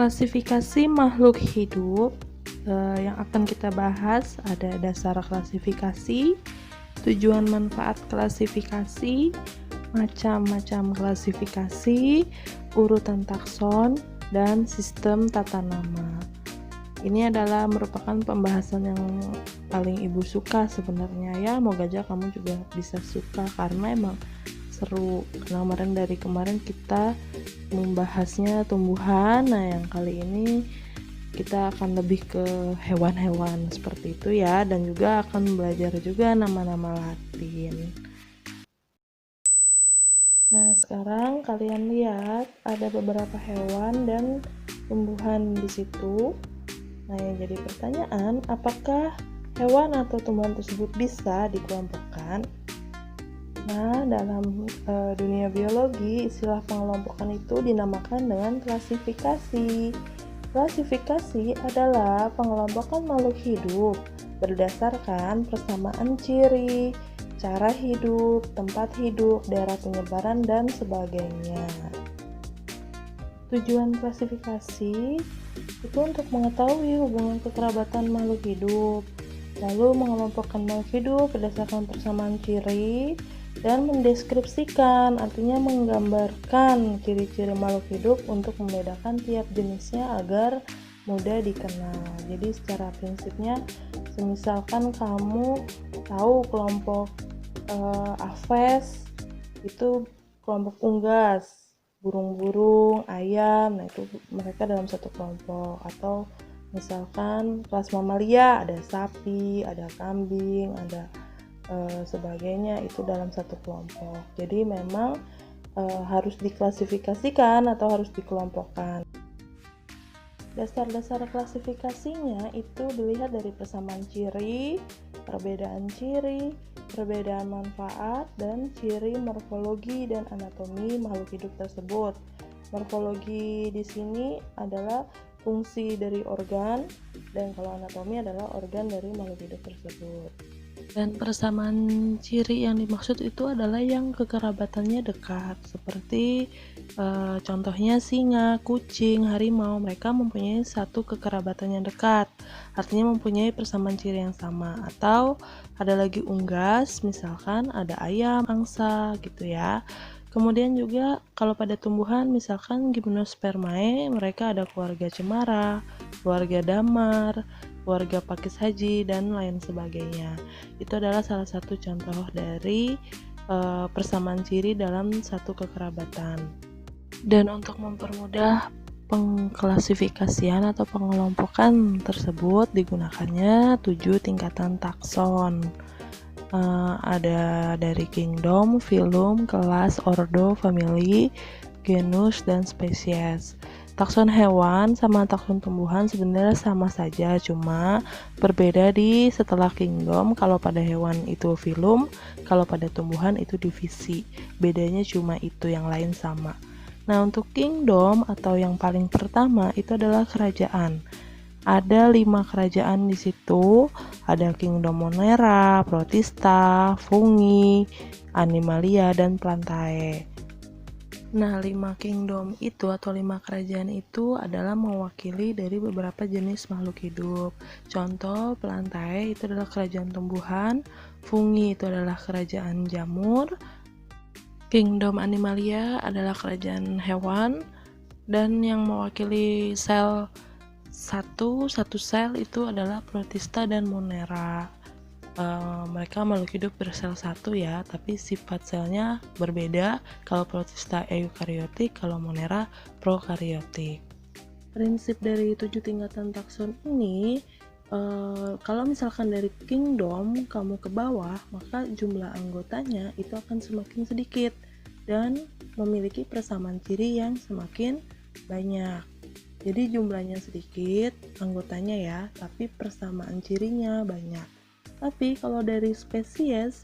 Klasifikasi makhluk hidup yang akan kita bahas ada dasar klasifikasi, tujuan manfaat klasifikasi, macam-macam klasifikasi, urutan takson, dan sistem tata nama. Ini adalah merupakan pembahasan yang paling ibu suka sebenarnya ya, moga aja kamu juga bisa suka karena emang seru. Karena dari kemarin kita membahasnya tumbuhan, nah yang kali ini kita akan lebih ke hewan-hewan seperti itu ya, dan juga akan belajar juga nama-nama Latin. Nah sekarang kalian lihat ada beberapa hewan dan tumbuhan di situ. Nah yang jadi pertanyaan, apakah hewan atau tumbuhan tersebut bisa dikelompokkan? Nah, dalam dunia biologi, istilah pengelompokan itu dinamakan dengan klasifikasi. Klasifikasi adalah pengelompokan makhluk hidup berdasarkan persamaan ciri, cara hidup, tempat hidup, daerah penyebaran, dan sebagainya. Tujuan klasifikasi itu untuk mengetahui hubungan kekerabatan makhluk hidup, lalu mengelompokkan makhluk hidup berdasarkan persamaan ciri, dan mendeskripsikan, artinya menggambarkan ciri-ciri makhluk hidup untuk membedakan tiap jenisnya agar mudah dikenal. Jadi secara prinsipnya, misalkan kamu tahu kelompok aves itu kelompok unggas, burung-burung, ayam, nah itu mereka dalam satu kelompok. Atau misalkan kelas mamalia, ada sapi, ada kambing, ada sebagainya, itu dalam satu kelompok. Jadi memang harus diklasifikasikan atau harus dikelompokkan. Dasar-dasar klasifikasinya itu dilihat dari persamaan ciri, perbedaan manfaat, dan ciri morfologi dan anatomi makhluk hidup tersebut. Morfologi di sini adalah fungsi dari organ, dan kalau anatomi adalah organ dari makhluk hidup tersebut. Dan persamaan ciri yang dimaksud itu adalah yang kekerabatannya dekat, seperti contohnya singa, kucing, harimau. Mereka mempunyai satu kekerabatan yang dekat, artinya mempunyai persamaan ciri yang sama. Atau ada lagi unggas, misalkan ada ayam, angsa gitu ya. Kemudian juga kalau pada tumbuhan, misalkan Gymnospermae, mereka ada keluarga cemara, keluarga damar, keluarga pakis haji, dan lain sebagainya. Itu adalah salah satu contoh dari persamaan ciri dalam satu kekerabatan. Dan untuk mempermudah pengklasifikasian atau pengelompokan tersebut, digunakannya 7 tingkatan takson. Ada dari kingdom, phylum, kelas, ordo, family, genus, dan spesies. Takson hewan sama takson tumbuhan sebenarnya sama saja, cuma berbeda di setelah kingdom. Kalau pada hewan itu phylum, kalau pada tumbuhan itu divisi. Bedanya cuma itu, yang lain sama. Nah, untuk kingdom atau yang paling pertama itu adalah kerajaan. Ada 5 kerajaan di situ. Ada kingdom Monera, Protista, Fungi, Animalia, dan Plantae. Nah, 5 kingdom itu atau 5 kerajaan itu adalah mewakili dari beberapa jenis makhluk hidup. Contoh, Plantae itu adalah kerajaan tumbuhan, Fungi itu adalah kerajaan jamur, kingdom Animalia adalah kerajaan hewan, dan yang mewakili sel satu sel itu adalah Protista dan Monera. Mereka makhluk hidup bersel satu ya, tapi sifat selnya berbeda. Kalau Protista eukariotik, kalau Monera prokariotik. Prinsip dari 7 tingkatan takson ini, kalau misalkan dari kingdom kamu ke bawah, maka jumlah anggotanya itu akan semakin sedikit dan memiliki persamaan ciri yang semakin banyak. Jadi jumlahnya sedikit anggotanya ya, tapi persamaan cirinya banyak. Tapi kalau dari spesies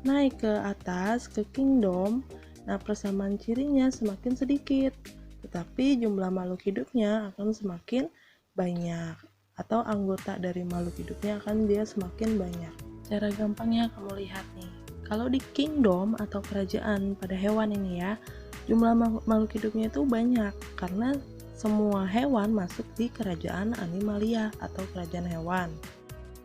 naik ke atas ke kingdom, nah persamaan cirinya semakin sedikit, tetapi jumlah makhluk hidupnya akan semakin banyak, atau anggota dari makhluk hidupnya akan dia semakin banyak. Cara gampangnya kamu lihat nih, kalau di kingdom atau kerajaan pada hewan ini ya, jumlah makhluk hidupnya itu banyak karena semua hewan masuk di kerajaan Animalia atau kerajaan hewan.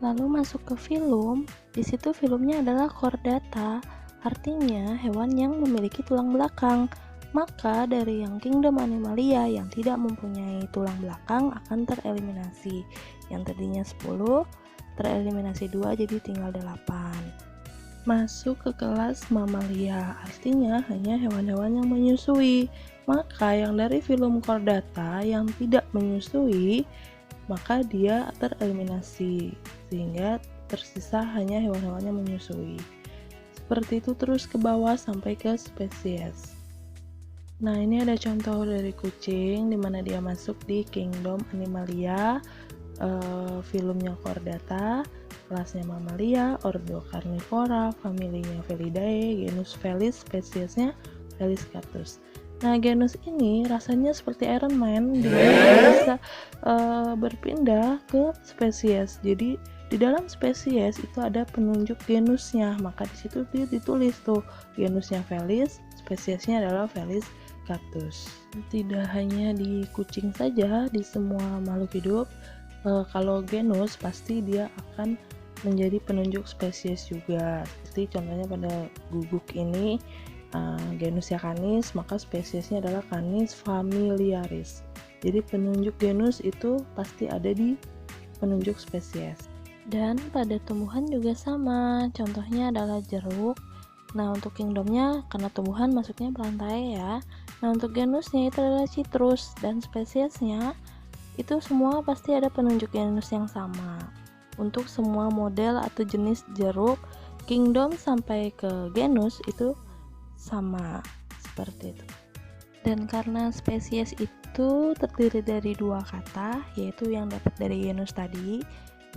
Lalu masuk ke filum, di situ filumnya adalah Chordata, artinya hewan yang memiliki tulang belakang. Maka dari yang kingdom Animalia yang tidak mempunyai tulang belakang akan tereliminasi. Yang tadinya 10, tereliminasi 2 jadi tinggal 8. Masuk ke kelas Mamalia, artinya hanya hewan-hewan yang menyusui. Maka yang dari filum Chordata yang tidak menyusui, maka dia tereliminasi, sehingga tersisa hanya hewan-hewan yang menyusui. Seperti itu terus ke bawah sampai ke spesies. Nah, ini ada contoh dari kucing dimana dia masuk di kingdom Animalia, filumnya Chordata, kelasnya Mamalia, ordo Carnivora, familinya Felidae, genus Felis, spesiesnya Felis Catus. Nah, genus ini rasanya seperti Iron Man, dia bisa berpindah ke spesies. Jadi di dalam spesies itu ada penunjuk genusnya, maka di situ dia ditulis tuh genusnya Felis, spesiesnya adalah Felis Catus. Tidak hanya di kucing saja, di semua makhluk hidup, kalau genus pasti dia akan menjadi penunjuk spesies juga. Seperti contohnya pada guguk ini, genusnya Canis, maka spesiesnya adalah Canis familiaris. Jadi penunjuk genus itu pasti ada di penunjuk spesies. Dan pada tumbuhan juga sama, contohnya adalah jeruk. Nah, untuk kingdomnya karena tumbuhan masuknya berantai ya. Nah, untuk genusnya itu adalah citrus, dan spesiesnya itu semua pasti ada penunjuk genus yang sama. Untuk semua model atau jenis jeruk, kingdom sampai ke genus itu sama, seperti itu. Dan karena spesies itu terdiri dari 2 kata, yaitu yang dapat dari genus tadi,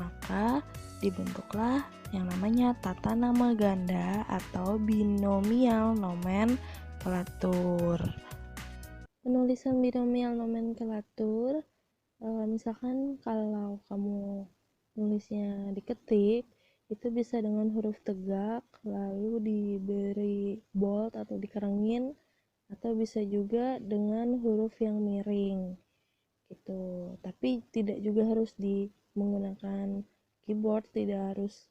maka dibentuklah yang namanya tata nama ganda atau binomial nomenklatur. Penulisan binomial nomenklatur, misalkan kalau kamu nulisnya diketik, itu bisa dengan huruf tegak lalu diberi bold atau dikerengin, atau bisa juga dengan huruf yang miring gitu. Tapi tidak juga harus menggunakan keyboard, tidak harus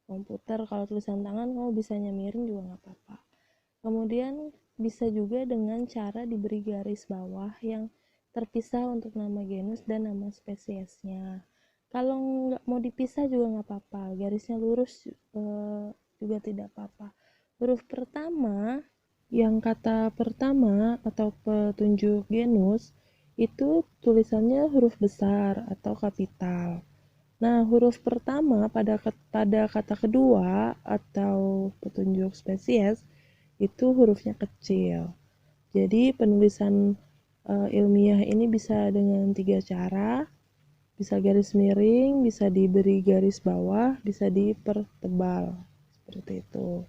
komputer. Kalau tulisan tangan kamu bisanya miring juga nggak apa-apa. Kemudian bisa juga dengan cara diberi garis bawah yang terpisah untuk nama genus dan nama spesiesnya. Kalau nggak mau dipisah juga nggak apa-apa, garisnya lurus juga tidak apa-apa. Huruf pertama, yang kata pertama atau petunjuk genus itu tulisannya huruf besar atau kapital. Nah, huruf pertama pada kata kedua atau petunjuk spesies itu hurufnya kecil. Jadi penulisan ilmiah ini bisa dengan 3 cara. Bisa garis miring, bisa diberi garis bawah, bisa dipertebal, seperti itu.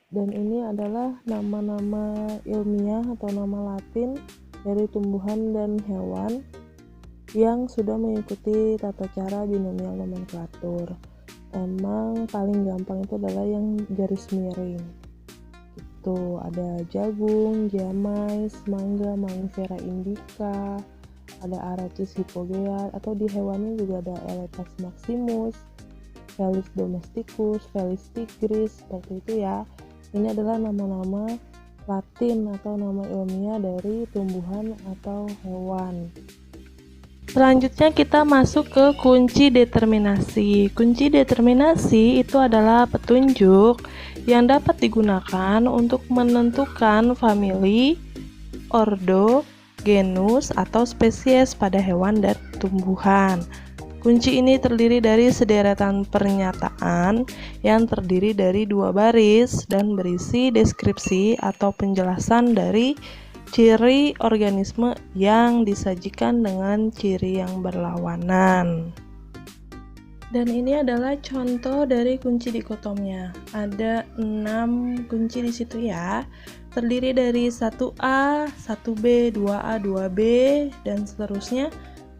Dan ini adalah nama-nama ilmiah atau nama Latin dari tumbuhan dan hewan yang sudah mengikuti tata cara binomial nomenklatur. Emang paling gampang itu adalah yang garis miring. Itu ada jagung, jamais, mangga, Mangifera indica, ada Arachis hypogea, atau di hewannya juga ada Elaetes maximus, Felis domesticus, Felis tigris, seperti itu ya. Ini adalah nama-nama Latin atau nama ilmiah dari tumbuhan atau hewan. Selanjutnya kita masuk ke kunci determinasi. Kunci determinasi itu adalah petunjuk yang dapat digunakan untuk menentukan famili, ordo, genus atau spesies pada hewan dan tumbuhan. Kunci ini terdiri dari sederetan pernyataan yang terdiri dari 2 baris dan berisi deskripsi atau penjelasan dari ciri organisme yang disajikan dengan ciri yang berlawanan. Dan ini adalah contoh dari kunci dikotomnya. Ada 6 kunci di situ ya. Terdiri dari 1A, 1B, 2A, 2B, dan seterusnya.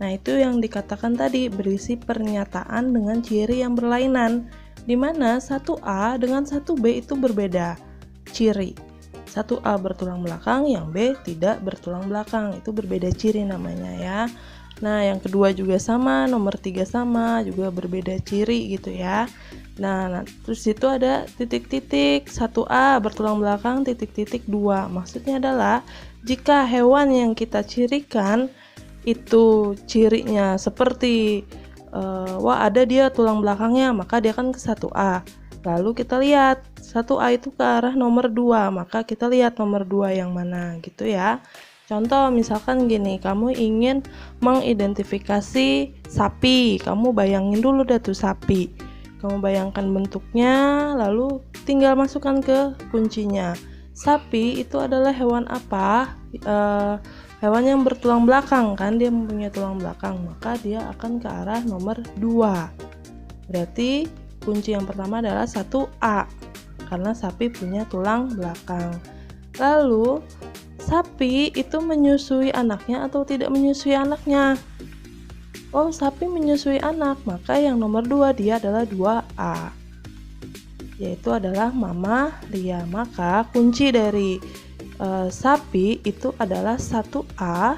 Nah, itu yang dikatakan tadi berisi pernyataan dengan ciri yang berlainan, di mana 1A dengan 1B itu berbeda ciri. satu A bertulang belakang, yang B tidak bertulang belakang. Itu berbeda ciri namanya ya. Nah, yang kedua juga sama, nomor 3 sama, juga berbeda ciri gitu ya. Nah, terus itu ada titik-titik, 1A bertulang belakang, titik-titik 2. Maksudnya adalah jika hewan yang kita cirikan itu cirinya seperti wah ada dia tulang belakangnya, maka dia kan ke 1A. Lalu kita lihat 1A itu ke arah nomor 2, maka kita lihat nomor 2 yang mana gitu ya. Contoh misalkan gini, kamu ingin mengidentifikasi sapi, kamu bayangin dulu dah tuh sapi. Kamu bayangkan bentuknya, lalu tinggal masukkan ke kuncinya. Sapi itu adalah hewan apa? Hewan yang bertulang belakang kan, dia mempunyai tulang belakang, maka dia akan ke arah nomor 2. Berarti kunci yang pertama adalah 1A, karena sapi punya tulang belakang. Lalu sapi itu menyusui anaknya atau tidak menyusui anaknya? Oh, sapi menyusui anak, maka yang nomor 2 dia adalah 2A, yaitu adalah mamalia. Maka kunci dari sapi itu adalah 1A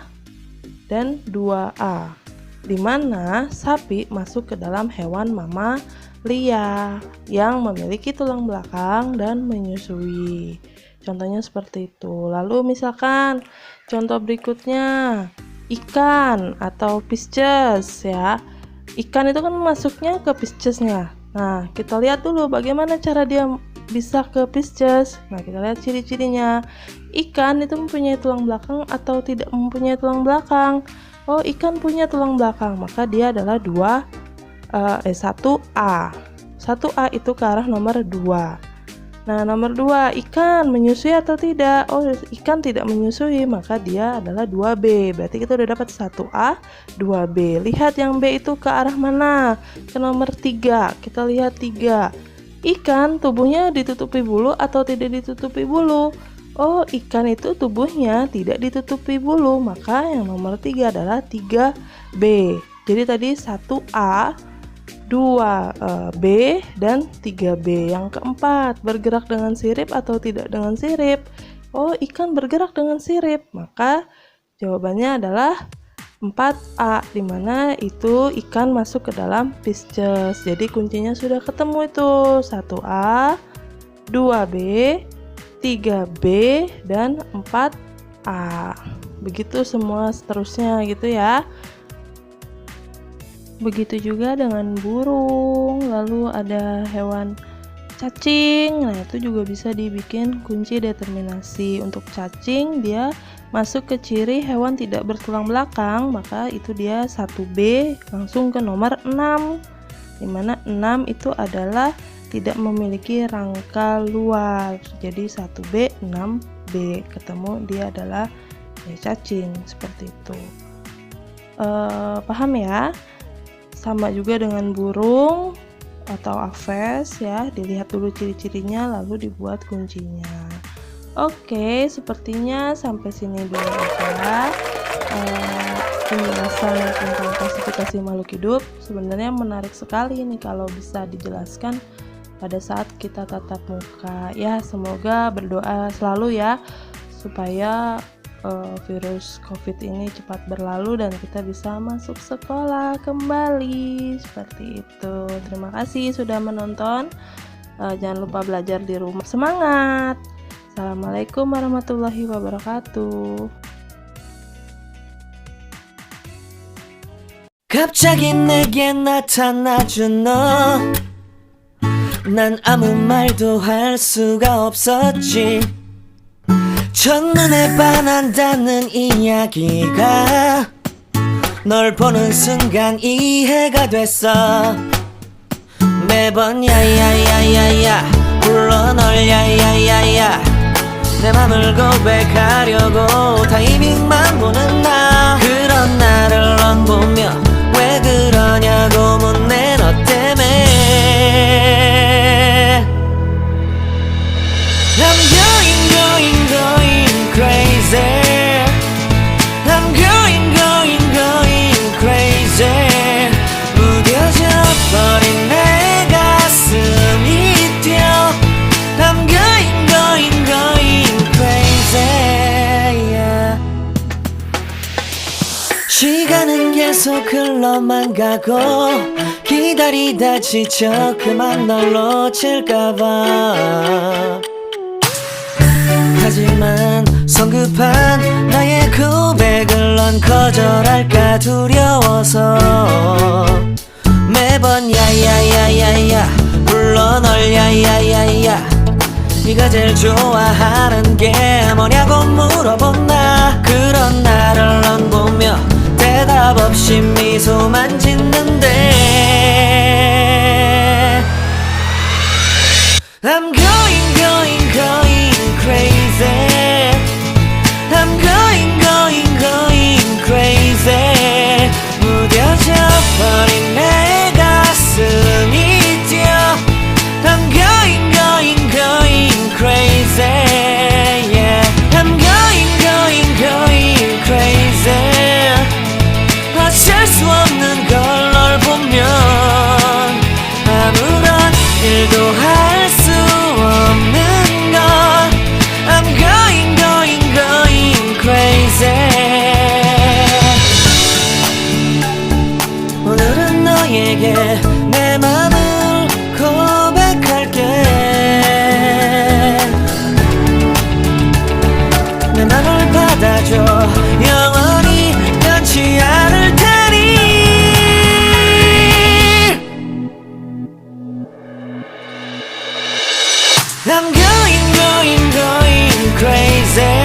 dan 2A, dimana sapi masuk ke dalam hewan mamalia yang memiliki tulang belakang dan menyusui. Contohnya seperti itu. Lalu misalkan contoh berikutnya, ikan atau Pisces ya. Ikan itu kan masuknya ke Piscesnya. Nah, kita lihat dulu bagaimana cara dia bisa ke Pisces. Nah, kita lihat ciri-cirinya. Ikan itu mempunyai tulang belakang atau tidak mempunyai tulang belakang? Oh, ikan punya tulang belakang, maka dia adalah 1A. 1A itu ke arah nomor 2. Nah, nomor 2, ikan menyusui atau tidak? Oh, ikan tidak menyusui, maka dia adalah 2B. Berarti kita udah dapat 1A, 2B. Lihat yang B itu ke arah mana? Ke nomor 3. Kita lihat 3. Ikan tubuhnya ditutupi bulu atau tidak ditutupi bulu? Oh, ikan itu tubuhnya tidak ditutupi bulu, maka yang nomor 3 adalah 3B. Jadi tadi 1A, 2B, dan 3B. Yang keempat, bergerak dengan sirip atau tidak dengan sirip? Oh, ikan bergerak dengan sirip, maka jawabannya adalah 4A, dimana itu ikan masuk ke dalam Pisces. Jadi kuncinya sudah ketemu itu, 1A, 2B, 3B, dan 4A. Begitu semua seterusnya gitu ya. Begitu juga dengan burung, lalu ada hewan cacing. Nah, itu juga bisa dibikin kunci determinasi. Untuk cacing, dia masuk ke ciri hewan tidak bertulang belakang, maka itu dia 1B langsung ke nomor 6, dimana 6 itu adalah tidak memiliki rangka luar. Jadi 1B, 6B, ketemu dia adalah cacing, seperti itu. Paham ya? Sama juga dengan burung atau aves ya, dilihat dulu ciri-cirinya lalu dibuat kuncinya. Oke, sepertinya sampai sini dulu aja penjelasan tentang klasifikasi makhluk hidup. Sebenarnya menarik sekali ini kalau bisa dijelaskan pada saat kita tatap muka. Ya, semoga berdoa selalu ya supaya virus COVID ini cepat berlalu dan kita bisa masuk sekolah kembali. Seperti itu. Terima kasih sudah menonton. Jangan lupa belajar di rumah. Semangat. Assalamualaikum warahmatullahi wabarakatuh. 갑자기 내게 나타나준 너, 난 아무 말도 할 수가 없었지. 첫눈에 반한다는 이야기가 널 보는 순간 이해가 됐어. 매번 야야야야야 불러 널 야야야야, 내 맘을 고백하려고 타이밍만 보는 나. 그런 나를 넌 보며 왜 그러냐고 묻네, 너 때문에. I'm going crazy. I'm going crazy. 무뎌져 버린 내 가슴이 뛰어. I'm going crazy. 흘러만 가고 기다리다 지쳐 그만 널 놓칠까봐. 하지만 성급한 나의 고백을 넌 거절할까 두려워서 매번 야야야야야 불러 널 야야야야. 네가 제일 좋아하는 게 뭐냐고 물어본 나. 그런 나를 넌 보며 대답 없이 미소만 짓는데 I'm going going going crazy. I'm going going going crazy. 무뎌져 버린 내 가슴이 뛰어 I'm going going going crazy. Yeah. I'm going going going crazy. 어쩔 수 없는 걸 널 보면 아무런 일도 할 수 없는 걸 I'm going going going crazy. 오늘은 너에게 내 맘을 고백할게. 내 맘을 받아줘. 영원히 변치 않을 테니. I'm going going going crazy.